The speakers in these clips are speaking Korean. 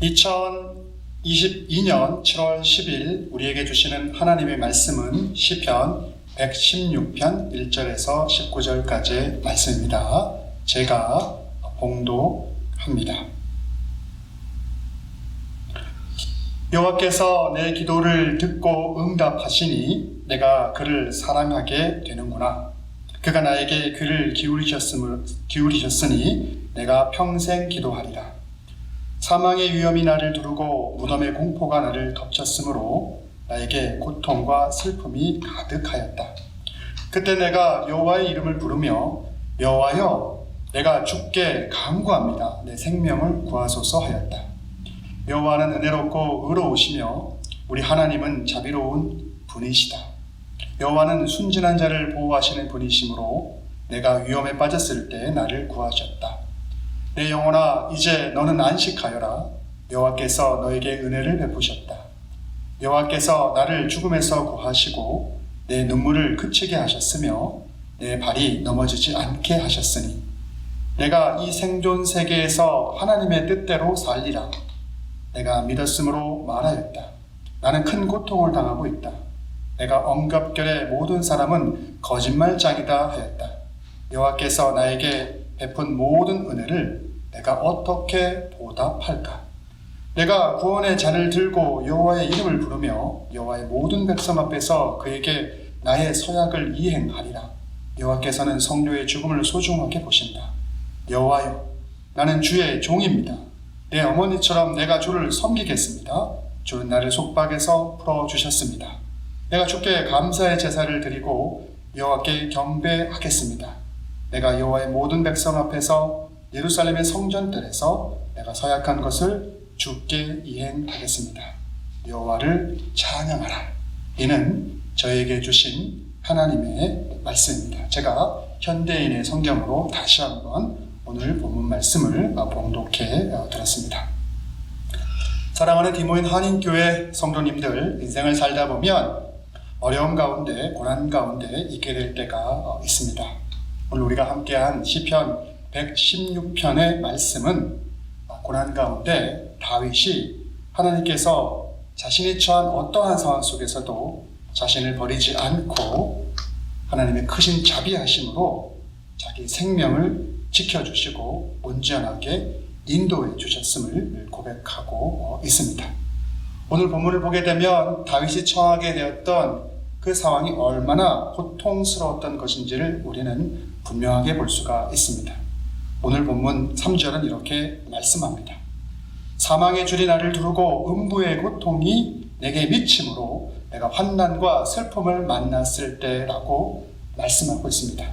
2022년 7월 10일 우리에게 주시는 하나님의 말씀은 시편 116편 1절에서 19절까지의 말씀입니다. 제가 봉독합니다. 여호와께서 내 기도를 듣고 응답하시니 내가 그를 사랑하게 되는구나. 그가 나에게 귀를 기울이셨으니 내가 평생 기도하리라. 사망의 위험이 나를 두르고 무덤의 공포가 나를 덮쳤으므로 나에게 고통과 슬픔이 가득하였다. 그때 내가 여호와의 이름을 부르며 여호와여 내가 주께 간구합니다. 내 생명을 구하소서 하였다. 여호와는 은혜롭고 의로우시며 우리 하나님은 자비로운 분이시다. 여호와는 순진한 자를 보호하시는 분이시므로 내가 위험에 빠졌을 때 나를 구하셨다. 내 영혼아 이제 너는 안식하여라. 여호와께서 너에게 은혜를 베푸셨다. 여호와께서 나를 죽음에서 구하시고 내 눈물을 그치게 하셨으며 내 발이 넘어지지 않게 하셨으니 내가 이 생존 세계에서 하나님의 뜻대로 살리라. 내가 믿었으므로 말하였다. 나는 큰 고통을 당하고 있다. 내가 억압결에 모든 사람은 거짓말장이다 하였다. 여호와께서 나에게 베푼 모든 은혜를 내가 어떻게 보답할까? 내가 구원의 잔을 들고 여호와의 이름을 부르며 여호와의 모든 백성 앞에서 그에게 나의 서약을 이행하리라. 여호와께서는 성도의 죽음을 소중하게 보신다. 여호와여, 나는 주의 종입니다. 내 어머니처럼 내가 주를 섬기겠습니다. 주는 나를 속박에서 풀어주셨습니다. 내가 주께 감사의 제사를 드리고 여호와께 경배하겠습니다. 내가 여호와의 모든 백성 앞에서 예루살렘의 성전들에서 내가 서약한 것을 주께 이행하겠습니다. 여호와를 찬양하라. 이는 저에게 주신 하나님의 말씀입니다. 제가 현대인의 성경으로 다시 한번 오늘 본문 말씀을 봉독해 드렸습니다. 사랑하는 디모인 한인교회 성도님들, 인생을 살다 보면 어려움 가운데, 고난 가운데 있게 될 때가 있습니다. 오늘 우리가 함께한 시편 116편의 말씀은 고난 가운데 다윗이 하나님께서 자신이 처한 어떠한 상황 속에서도 자신을 버리지 않고 하나님의 크신 자비하심으로 자기 생명을 지켜주시고 온전하게 인도해 주셨음을 고백하고 있습니다. 오늘 본문을 보게 되면 다윗이 처하게 되었던 그 상황이 얼마나 고통스러웠던 것인지를 우리는 분명하게 볼 수가 있습니다. 오늘 본문 3절은 이렇게 말씀합니다. 사망의 줄이 나를 두르고 음부의 고통이 내게 미침으로 내가 환난과 슬픔을 만났을 때라고 말씀하고 있습니다.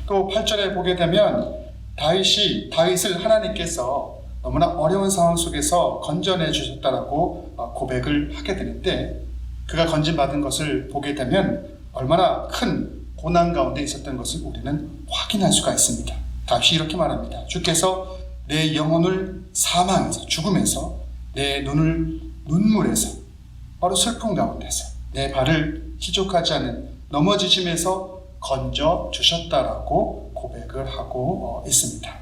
또 8절에 보게 되면 다윗을 하나님께서 너무나 어려운 상황 속에서 건져내 주셨다라고 고백을 하게 되는데, 그가 건진받은 것을 보게 되면 얼마나 큰 고난 가운데 있었던 것을 우리는 확인할 수가 있습니다. 다윗이 이렇게 말합니다. 주께서 내 영혼을 사망에서, 죽음에서, 내 눈을 눈물에서, 바로 슬픔 가운데서, 내 발을 지족하지 않은 넘어지심에서 건져 주셨다라고 고백을 하고 있습니다.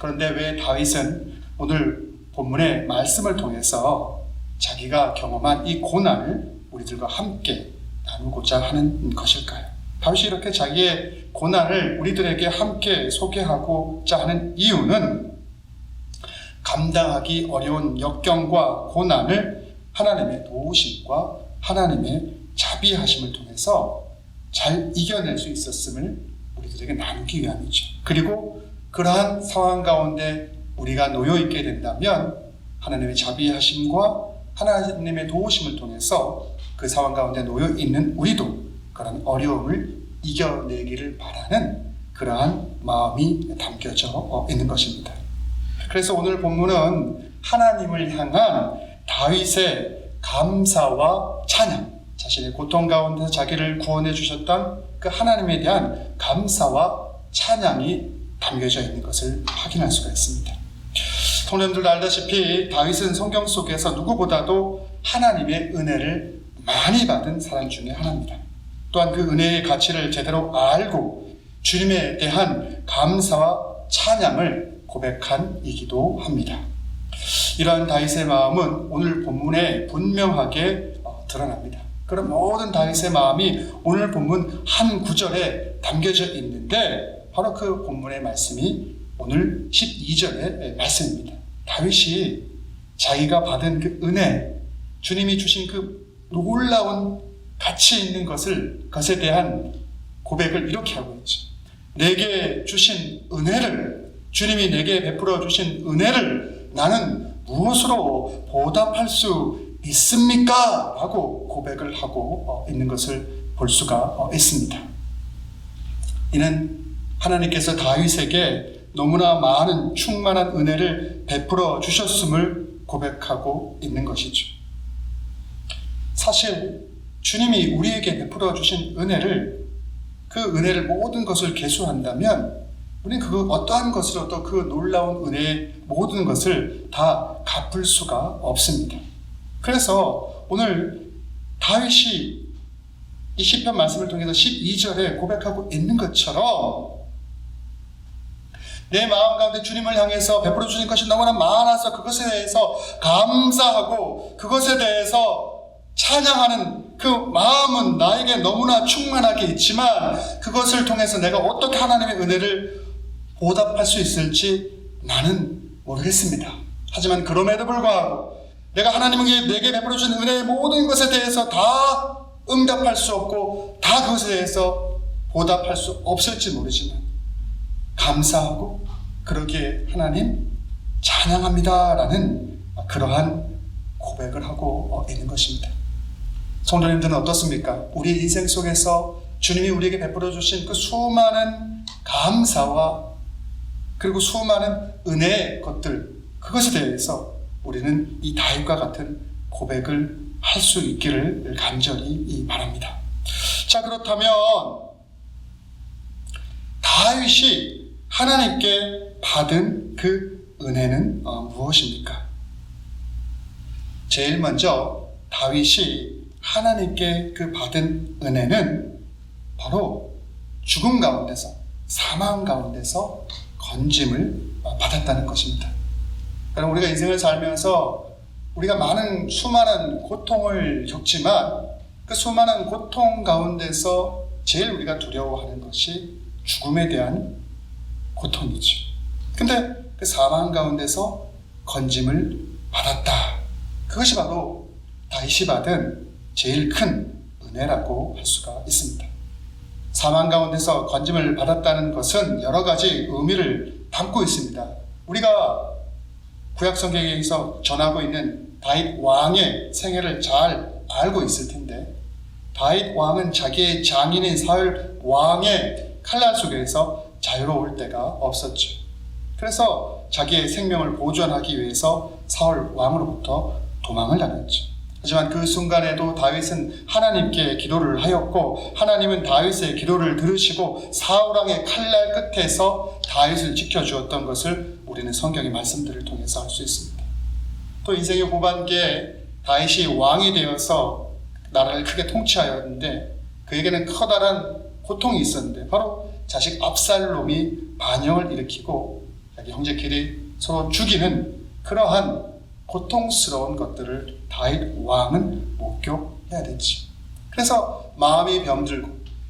그런데 왜 다윗은 오늘 본문의 말씀을 통해서 자기가 경험한 이 고난을 우리들과 함께 나누고자 하는 것일까요? 다윗이 이렇게 자기의 고난을 우리들에게 함께 소개하고자 하는 이유는 감당하기 어려운 역경과 고난을 하나님의 도우심과 하나님의 자비하심을 통해서 잘 이겨낼 수 있었음을 우리들에게 나누기 위함이죠. 그리고 그러한 상황 가운데 우리가 놓여 있게 된다면 하나님의 자비하심과 하나님의 도우심을 통해서 그 상황 가운데 놓여 있는 우리도 그런 어려움을 이겨내기를 바라는 그러한 마음이 담겨져 있는 것입니다. 그래서 오늘 본문은 하나님을 향한 다윗의 감사와 찬양, 자신의 고통 가운데서 자기를 구원해 주셨던 그 하나님에 대한 감사와 찬양이 담겨져 있는 것을 확인할 수가 있습니다. 성도님들도 알다시피 다윗은 성경 속에서 누구보다도 하나님의 은혜를 많이 받은 사람 중에 하나입니다. 또한 그 은혜의 가치를 제대로 알고 주님에 대한 감사와 찬양을 고백한 이기도 합니다. 이러한 다윗의 마음은 오늘 본문에 분명하게 드러납니다. 그런 모든 다윗의 마음이 오늘 본문 한 구절에 담겨져 있는데 바로 그 본문의 말씀이 오늘 12절의 말씀입니다. 다윗이 자기가 받은 그 은혜, 주님이 주신 그 놀라운 가치 있는 것에 대한 고백을 이렇게 하고 있죠. 내게 주신 은혜를, 주님이 내게 베풀어 주신 은혜를 나는 무엇으로 보답할 수 있습니까? 라고 고백을 하고 있는 것을 볼 수가 있습니다. 이는 하나님께서 다윗에게 너무나 많은 충만한 은혜를 베풀어 주셨음을 고백하고 있는 것이죠. 사실 주님이 우리에게 베풀어 주신 은혜를, 그 은혜를 모든 것을 계수한다면 우리는 그 어떠한 것으로도 그 놀라운 은혜의 모든 것을 다 갚을 수가 없습니다. 그래서 오늘 다윗이 이 시편 말씀을 통해서 12절에 고백하고 있는 것처럼 내 마음 가운데 주님을 향해서 베풀어 주신 것이 너무나 많아서 그것에 대해서 감사하고 그것에 대해서 찬양하는 그 마음은 나에게 너무나 충만하게 있지만 그것을 통해서 내가 어떻게 하나님의 은혜를 보답할 수 있을지 나는 모르겠습니다. 하지만 그럼에도 불구하고 내가 하나님에게 내게 베풀어 주신 은혜의 모든 것에 대해서 다 응답할 수 없고 다 그것에 대해서 보답할 수 없을지 모르지만 감사하고 그러기에 하나님 찬양합니다 라는 그러한 고백을 하고 있는 것입니다. 성도님들은 어떻습니까? 우리 인생 속에서 주님이 우리에게 베풀어 주신 그 수많은 감사와 그리고 수많은 은혜의 것들, 그것에 대해서 우리는 이 다윗과 같은 고백을 할 수 있기를 간절히 바랍니다. 자, 그렇다면 다윗이 하나님께 받은 그 은혜는 무엇입니까? 제일 먼저 다윗이 하나님께 그 받은 은혜는 바로 죽음 가운데서, 사망 가운데서 건짐을 받았다는 것입니다. 여러분, 우리가 인생을 살면서 우리가 수많은 고통을 겪지만 그 수많은 고통 가운데서 제일 우리가 두려워하는 것이 죽음에 대한 고통이죠. 근데 그 사망 가운데서 건짐을 받았다. 그것이 바로 다윗이 받은 제일 큰 은혜라고 할 수가 있습니다. 사망 가운데서 건짐을 받았다는 것은 여러 가지 의미를 담고 있습니다. 우리가 구약 성경에서 전하고 있는 다윗 왕의 생애를 잘 알고 있을 텐데 다윗 왕은 자기의 장인인 사울 왕의 칼날 속에서 자유로울 데가 없었죠. 그래서 자기의 생명을 보존하기 위해서 사울 왕으로부터 도망을 다녔죠. 하지만 그 순간에도 다윗은 하나님께 기도를 하였고 하나님은 다윗의 기도를 들으시고 사울 왕의 칼날 끝에서 다윗을 지켜주었던 것을 우리는 성경의 말씀들을 통해서 알 수 있습니다. 또 인생의 후반기에 다윗이 왕이 되어서 나라를 크게 통치하였는데 그에게는 커다란 고통이 있었는데 바로 자식 압살롬이 반역을 일으키고 자기 형제끼리 서로 죽이는 그러한 고통스러운 것들을 다윗 왕은 목격해야 되지. 그래서 마음이 병들고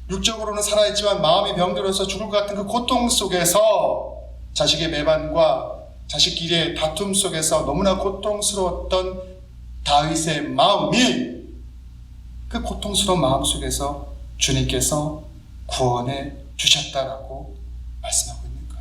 육적으로는 살아있지만 마음이 병들어서 죽을 것 같은 그 고통 속에서 자식의 배반과 자식끼리의 다툼 속에서 너무나 고통스러웠던 다윗의 마음이 그 고통스러운 마음 속에서 주님께서 구원해 주셨다라고 말씀하고 있는 것.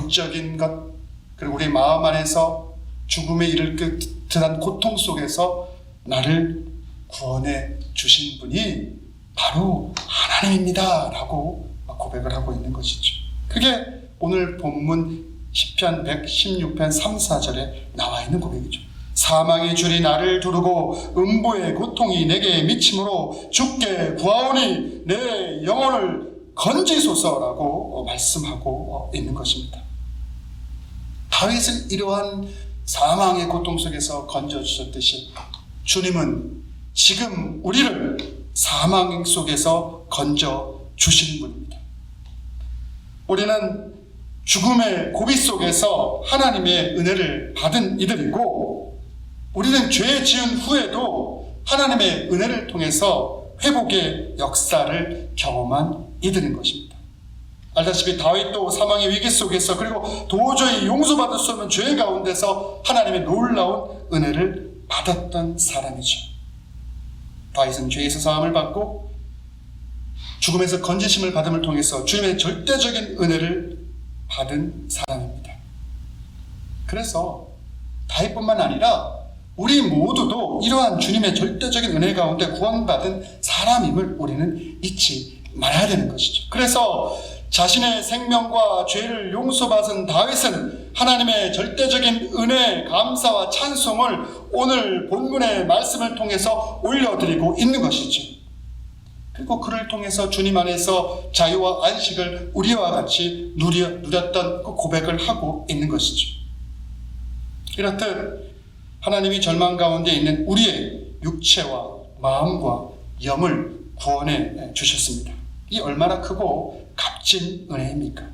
육적인 것 그리고 우리 마음 안에서 죽음에 이를 듯한 고통 속에서 나를 구원해 주신 분이 바로 하나님입니다 라고 고백을 하고 있는 것이죠. 그게 오늘 본문 시편 116편 3, 4절에 나와 있는 고백이죠. 사망의 줄이 나를 두르고 음부의 고통이 내게 미침으로 주께 구하오니 내 영혼을 건지소서라고 말씀하고 있는 것입니다. 다윗은 이러한 사망의 고통 속에서 건져주셨듯이 주님은 지금 우리를 사망 속에서 건져주시는 분입니다. 우리는 죽음의 고비 속에서 하나님의 은혜를 받은 이들이고, 우리는 죄 지은 후에도 하나님의 은혜를 통해서 회복의 역사를 경험한 이들인 것입니다. 알다시피 다윗도 사망의 위기 속에서, 그리고 도저히 용서받을 수 없는 죄 가운데서 하나님의 놀라운 은혜를 받았던 사람이죠. 다윗은 죄에서 사함을 받고 죽음에서 건지심을 받음을 통해서 주님의 절대적인 은혜를 받은 사람입니다. 그래서 다윗뿐만 아니라 우리 모두도 이러한 주님의 절대적인 은혜 가운데 구원받은 사람임을 우리는 잊지 말아야 되는 것이죠. 그래서 자신의 생명과 죄를 용서받은 다윗은 하나님의 절대적인 은혜, 감사와 찬송을 오늘 본문의 말씀을 통해서 올려드리고 있는 것이죠. 그리고 그를 통해서 주님 안에서 자유와 안식을 우리와 같이 누렸던 그 고백을 하고 있는 것이죠. 이렇듯 하나님이 절망 가운데 있는 우리의 육체와 마음과 영을 구원해 주셨습니다. 이 얼마나 크고 값진 은혜입니까?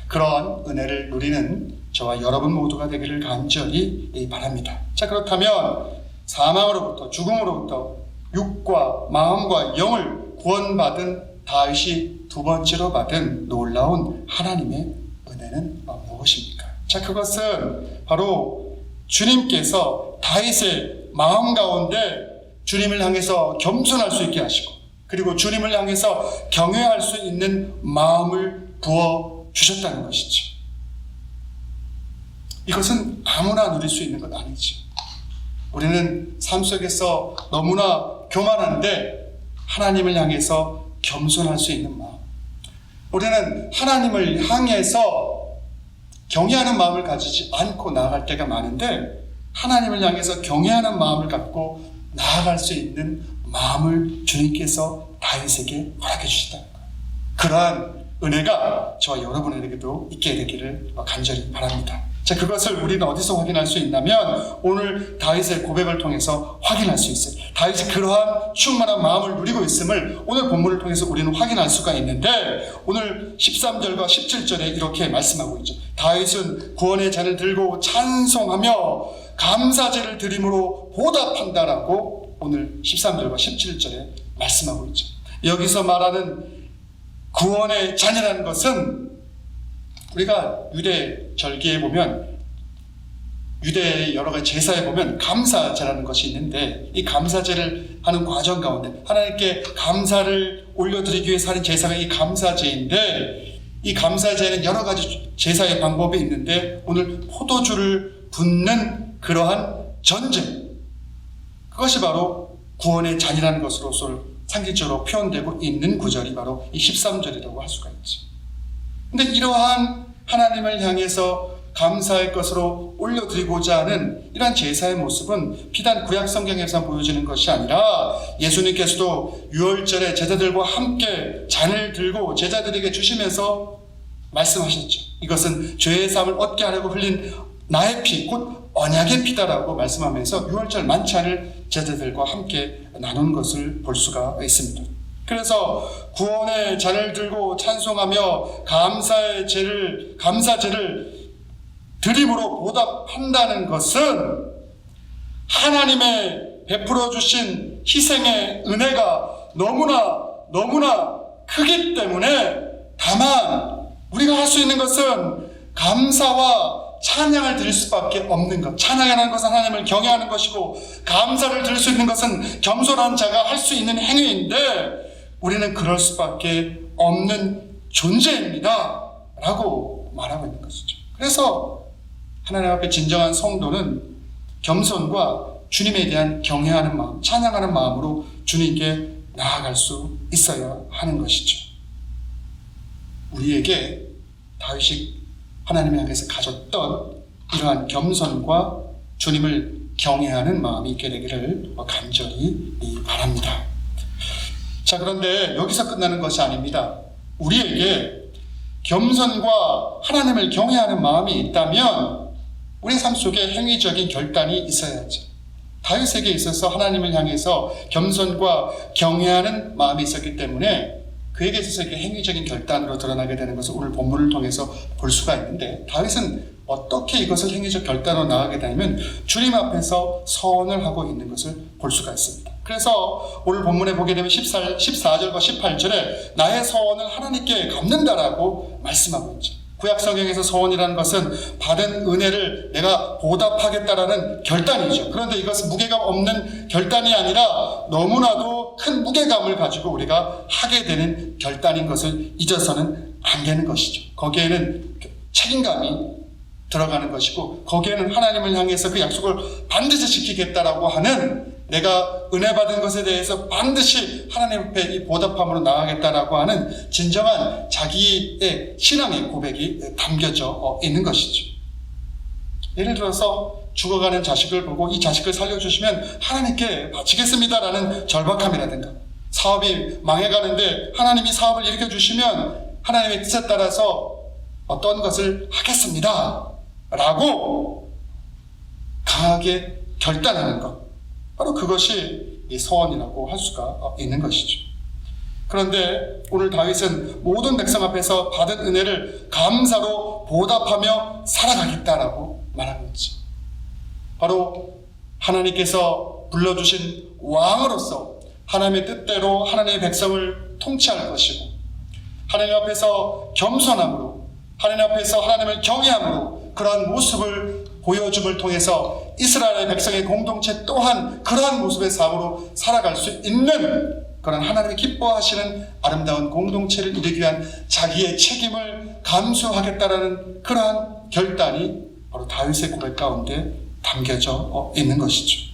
그러한 은혜를 누리는 저와 여러분 모두가 되기를 간절히 바랍니다. 자, 그렇다면 사망으로부터, 죽음으로부터 육과 마음과 영을 구원받은 다윗이 두 번째로 받은 놀라운 하나님의 은혜는 무엇입니까? 자, 그것은 바로 주님께서 다윗의 마음 가운데 주님을 향해서 겸손할 수 있게 하시고, 그리고 주님을 향해서 경외할 수 있는 마음을 부어주셨다는 것이죠. 이것은 아무나 누릴 수 있는 것 아니지. 우리는 삶 속에서 너무나 교만한데 하나님을 향해서 겸손할 수 있는 마음, 우리는 하나님을 향해서 경외하는 마음을 가지지 않고 나아갈 때가 많은데, 하나님을 향해서 경외하는 마음을 갖고 나아갈 수 있는 마음을 주님께서 다윗에게 허락해 주셨다는 거예요. 그러한 은혜가 저와 여러분에게도 있게 되기를 간절히 바랍니다. 자, 그것을 우리는 어디서 확인할 수 있냐면 오늘 다윗의 고백을 통해서 확인할 수 있어요. 다윗이 그러한 충만한 마음을 누리고 있음을 오늘 본문을 통해서 우리는 확인할 수가 있는데, 오늘 13절과 17절에 이렇게 말씀하고 있죠. 다윗은 구원의 잔을 들고 찬송하며 감사제를 드림으로 보답한다라고 오늘 13절과 17절에 말씀하고 있죠. 여기서 말하는 구원의 잔이라는 것은 우리가 유대 절기에 보면, 유대의 여러 가지 제사에 보면 감사제라는 것이 있는데, 이 감사제를 하는 과정 가운데 하나님께 감사를 올려드리기 위해서 하는 제사가 이 감사제인데, 이 감사제에는 여러 가지 제사의 방법이 있는데 오늘 포도주를 붓는 그러한 전제, 그것이 바로 구원의 잔이라는 것으로서 상징적으로 표현되고 있는 구절이 바로 이 13절이라고 할 수가 있지. 근데 이러한 하나님을 향해서 감사의 것으로 올려드리고자 하는 이러한 제사의 모습은 비단 구약 성경에서 보여지는 것이 아니라, 예수님께서도 유월절에 제자들과 함께 잔을 들고 제자들에게 주시면서 말씀하셨죠. 이것은 죄의 사함을 얻게 하려고 흘린 나의 피, 곧 언약의 피다라고 말씀하면서 유월절 만찬을 제자들과 함께 나눈 것을 볼 수가 있습니다. 그래서 구원의 잔을 들고 찬송하며 감사제를 드림으로 보답한다는 것은 하나님의 베풀어 주신 희생의 은혜가 너무나 크기 때문에, 다만 우리가 할 수 있는 것은 감사와 찬양을 드릴 수밖에 없는 것. 찬양이라는 것은 하나님을 경외하는 것이고, 감사를 드릴 수 있는 것은 겸손한 자가 할 수 있는 행위인데, 우리는 그럴 수밖에 없는 존재입니다 라고 말하고 있는 것이죠. 그래서 하나님 앞에 진정한 성도는 겸손과 주님에 대한 경외하는 마음, 찬양하는 마음으로 주님께 나아갈 수 있어야 하는 것이죠. 우리에게 다윗이 하나님을 향해서 가졌던 이러한 겸손과 주님을 경외하는 마음이 있게 되기를 간절히 바랍니다. 자, 그런데 여기서 끝나는 것이 아닙니다. 우리에게 겸손과 하나님을 경외하는 마음이 있다면 우리 삶 속에 행위적인 결단이 있어야죠. 다윗에게 있어서 하나님을 향해서 겸손과 경외하는 마음이 있었기 때문에 그에게 있어서 이게 행위적인 결단으로 드러나게 되는 것을 오늘 본문을 통해서 볼 수가 있는데, 다윗은 어떻게 이것을 행위적 결단으로 나가게 되냐면 주님 앞에서 서원을 하고 있는 것을 볼 수가 있습니다. 그래서 오늘 본문에 보게 되면 14절과 18절에 나의 서원을 하나님께 갚는다라고 말씀하고 있죠. 구약 성경에서 서원이라는 것은 받은 은혜를 내가 보답하겠다라는 결단이죠. 그런데 이것은 무게감 없는 결단이 아니라 너무나도 큰 무게감을 가지고 우리가 하게 되는 결단인 것을 잊어서는 안 되는 것이죠. 거기에는 책임감이 들어가는 것이고, 거기에는 하나님을 향해서 그 약속을 반드시 지키겠다라고 하는, 내가 은혜 받은 것에 대해서 반드시 하나님 앞에 이 보답함으로 나가겠다라고 하는 진정한 자기의 신앙의 고백이 담겨져 있는 것이죠. 예를 들어서 죽어가는 자식을 보고 이 자식을 살려주시면 하나님께 바치겠습니다라는 절박함이라든가, 사업이 망해가는데 하나님이 사업을 일으켜주시면 하나님의 뜻에 따라서 어떤 것을 하겠습니다 라고 강하게 결단하는 것, 바로 그것이 이 서원이라고 할 수가 있는 것이죠. 그런데 오늘 다윗은 모든 백성 앞에서 받은 은혜를 감사로 보답하며 살아가겠다라고 말하고 있죠. 바로 하나님께서 불러주신 왕으로서 하나님의 뜻대로 하나님의 백성을 통치할 것이고, 하나님 앞에서 겸손함으로, 하나님 앞에서 하나님을 경외함으로 그러한 모습을 보여줌을 통해서 이스라엘의 백성의 공동체 또한 그러한 모습의 삶으로 살아갈 수 있는 그런 하나님이 기뻐하시는 아름다운 공동체를 이루기 위한 자기의 책임을 감수하겠다라는 그러한 결단이 바로 다윗의 고백 가운데 담겨져 있는 것이죠.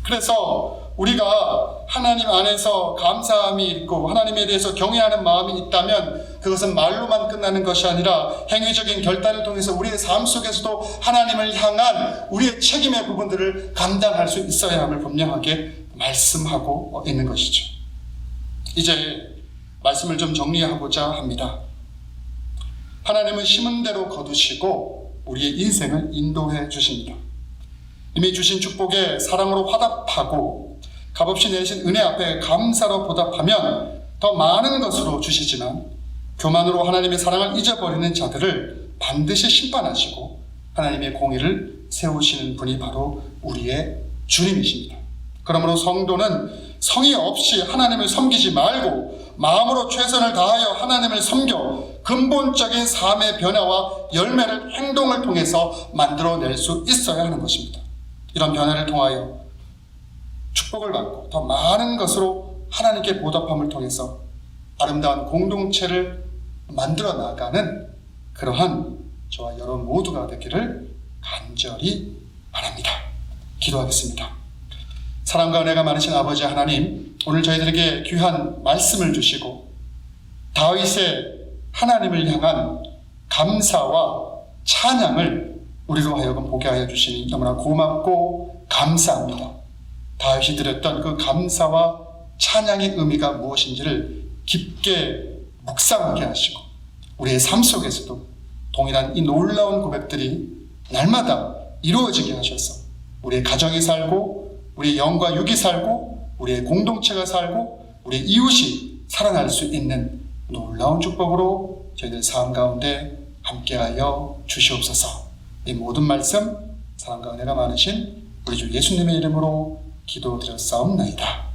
그래서 우리가 하나님 안에서 감사함이 있고 하나님에 대해서 경외하는 마음이 있다면 그것은 말로만 끝나는 것이 아니라 행위적인 결단을 통해서 우리의 삶 속에서도 하나님을 향한 우리의 책임의 부분들을 감당할 수 있어야 함을 분명하게 말씀하고 있는 것이죠. 이제 말씀을 좀 정리하고자 합니다. 하나님은 심은 대로 거두시고 우리의 인생을 인도해 주십니다. 이미 주신 축복에 사랑으로 화답하고 값없이 내리신 은혜 앞에 감사로 보답하면 더 많은 것으로 주시지만, 교만으로 하나님의 사랑을 잊어버리는 자들을 반드시 심판하시고 하나님의 공의를 세우시는 분이 바로 우리의 주님이십니다. 그러므로 성도는 성의 없이 하나님을 섬기지 말고 마음으로 최선을 다하여 하나님을 섬겨 근본적인 삶의 변화와 열매를 행동을 통해서 만들어낼 수 있어야 하는 것입니다. 이런 변화를 통하여 축복을 받고 더 많은 것으로 하나님께 보답함을 통해서 아름다운 공동체를 만들어 나가는 그러한 저와 여러분 모두가 되기를 간절히 바랍니다. 기도하겠습니다. 사랑과 은혜가 많으신 아버지 하나님, 오늘 저희들에게 귀한 말씀을 주시고 다윗의 하나님을 향한 감사와 찬양을 우리로 하여금 보게 하여 주시니 너무나 고맙고 감사합니다. 다윗이 드렸던 그 감사와 찬양의 의미가 무엇인지를 깊게 묵상하게 하시고 우리의 삶 속에서도 동일한 이 놀라운 고백들이 날마다 이루어지게 하셔서 우리의 가정이 살고 우리의 영과 육이 살고 우리의 공동체가 살고 우리의 이웃이 살아날 수 있는 놀라운 축복으로 저희들 삶 가운데 함께하여 주시옵소서. 이 모든 말씀 사랑과 은혜가 많으신 우리 주 예수님의 이름으로 기도드렸사옵나이다.